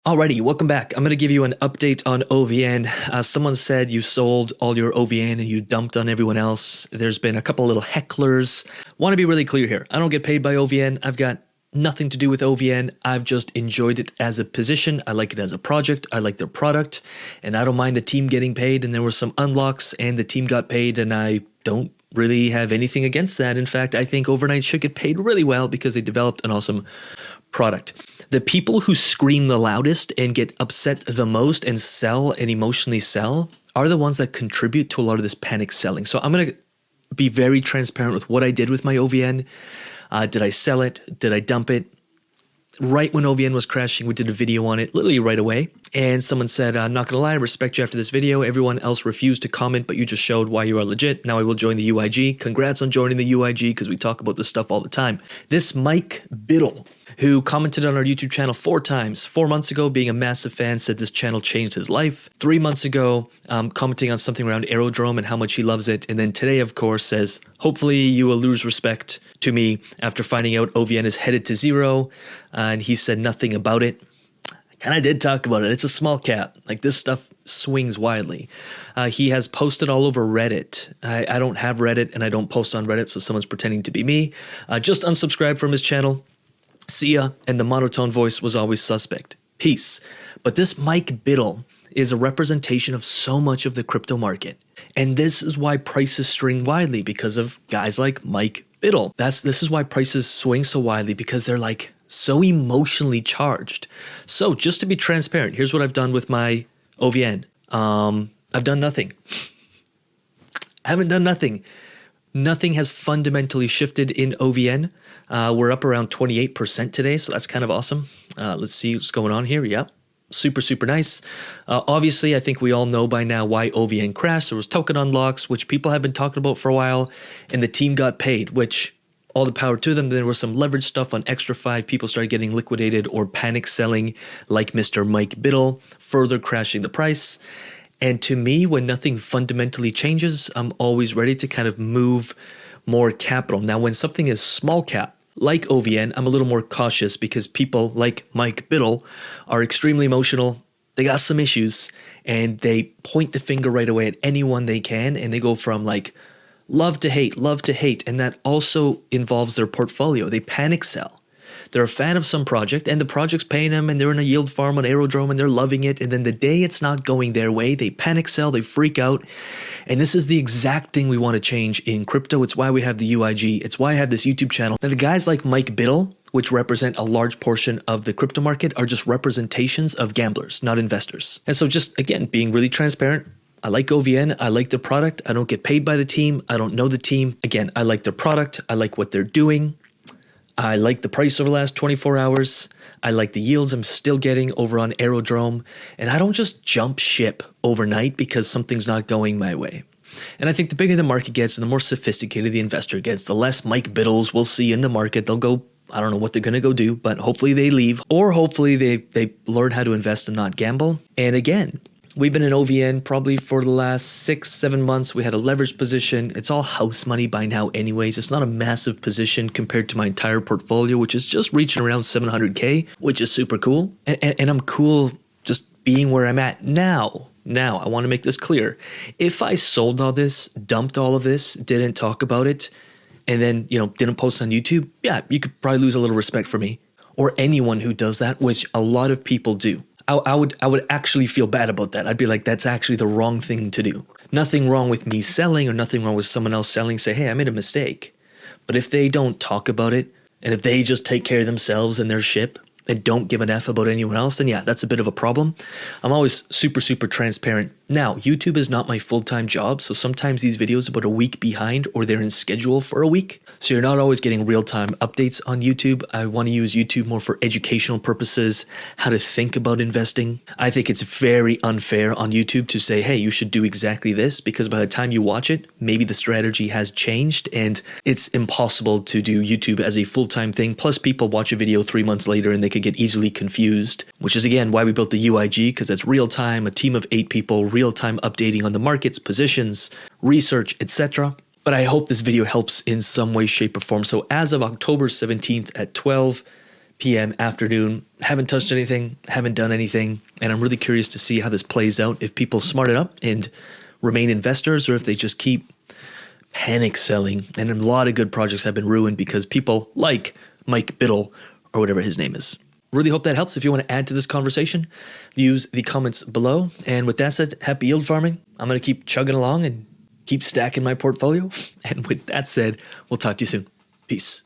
Alrighty, welcome back. I'm going to give you an update on OVN. Someone said you sold all your OVN and you dumped on everyone else. There's been a couple little hecklers. Want to be really clear here. I don't get paid by OVN. I've got nothing to do with OVN. I've just enjoyed it as a position. I like it as a project. I like their product, and I don't mind the team getting paid. And there were some unlocks and the team got paid, and I don't really have anything against that. In fact, I think Overnight should get paid really well because they developed an awesome product. The people who scream the loudest and get upset the most and sell and emotionally sell are the ones that contribute to a lot of this panic selling. So I'm going to be very transparent with what I did with my OVN. Did I sell it? Did I dump it? Right when OVN was crashing, we did a video on it literally right away. And someone said, I'm not going to lie, I respect you after this video. Everyone else refused to comment, but you just showed why you are legit. Now I will join the UIG. Congrats on joining the UIG because we talk about this stuff all the time. This Mike Biddle, who commented on our YouTube channel 4 times, 4 months ago, being a massive fan, said this channel changed his life. 3 months ago, commenting on something around Aerodrome and how much he loves it. And then today, of course, says, hopefully you will lose respect to me after finding out OVN is headed to zero. And he said nothing about it. I kind of did talk about it. It's a small cap. Like, this stuff swings widely. He has posted all over Reddit. I don't have Reddit and I don't post on Reddit, so someone's pretending to be me. Just unsubscribed from his channel. See ya. And the monotone voice was always suspect. Peace. But this Mike Biddle is a representation of so much of the crypto market. And this is why prices swing widely, because of guys like Mike Biddle. This is why prices swing so widely, because they're like so emotionally charged. So just to be transparent, here's what I've done with my OVN. I've done nothing. I haven't done nothing. Nothing has fundamentally shifted in OVN. We're up around 28% today, so that's kind of awesome. Let's see what's going on here. Yep. Super, super nice. Obviously, I think we all know by now why OVN crashed. There was token unlocks, which people have been talking about for a while, and the team got paid, which all the power to them. There was some leverage stuff on Extra 5. People started getting liquidated or panic selling like Mr. Mike Biddle, further crashing the price. And to me, when nothing fundamentally changes, I'm always ready to kind of move more capital. Now, when something is small cap, like OVN, I'm a little more cautious because people like Mike Biddle are extremely emotional. They got some issues and they point the finger right away at anyone they can. And they go from like love to hate. And that also involves their portfolio. They panic sell. They're a fan of some project and the project's paying them and they're in a yield farm on Aerodrome and they're loving it. And then the day it's not going their way, they panic sell, they freak out. And this is the exact thing we want to change in crypto. It's why we have the UIG. It's why I have this YouTube channel. Now, the guys like Mike Biddle, which represent a large portion of the crypto market, are just representations of gamblers, not investors. And so just, again, being really transparent, I like OVN. I like the product. I don't get paid by the team. I don't know the team. Again, I like their product. I like what they're doing. I like the price over the last 24 hours. I like the yields I'm still getting over on Aerodrome. And I don't just jump ship overnight because something's not going my way. And I think the bigger the market gets and the more sophisticated the investor gets, the less Mike Biddles we'll see in the market. They'll go, I don't know what they're going to go do, but hopefully they leave. Or hopefully they learn how to invest and not gamble. And again, we've been in OVN probably for the last 6-7 months. We had a leveraged position. It's all house money by now anyways. It's not a massive position compared to my entire portfolio, which is just reaching around 700K, which is super cool. And I'm cool just being where I'm at now. Now, I want to make this clear. If I sold all this, dumped all of this, didn't talk about it, and then, didn't post on YouTube, yeah, you could probably lose a little respect for me or anyone who does that, which a lot of people do. I would actually feel bad about that. I'd be like, that's actually the wrong thing to do. Nothing wrong with me selling or nothing wrong with someone else selling. Say, hey, I made a mistake. But if they don't talk about it and if they just take care of themselves and their ship and don't give an F about anyone else, then yeah, that's a bit of a problem. I'm always super, super transparent. Now, YouTube is not my full-time job, so sometimes these videos are about a week behind or they're in schedule for a week. So you're not always getting real-time updates on YouTube. I want to use YouTube more for educational purposes, how to think about investing. I think it's very unfair on YouTube to say, hey, you should do exactly this, because by the time you watch it, maybe the strategy has changed and it's impossible to do YouTube as a full-time thing. Plus, people watch a video 3 months later and they could get easily confused, which is again why we built the UIG, because it's real-time, a team of 8 people, real-time updating on the markets, positions, research, etc. But I hope this video helps in some way, shape, or form. So as of October 17th at 12 p.m. afternoon. Haven't touched anything, haven't done anything, and I'm really curious to see how this plays out. If people smarten up and remain investors, or if they just keep panic selling. And a lot of good projects have been ruined because people like Mike Biddle or whatever his name is. Really hope that helps. If you want to add to this conversation, use the comments below. And with that said, happy yield farming. I'm going to keep chugging along and keep stacking my portfolio. And with that said, we'll talk to you soon. Peace.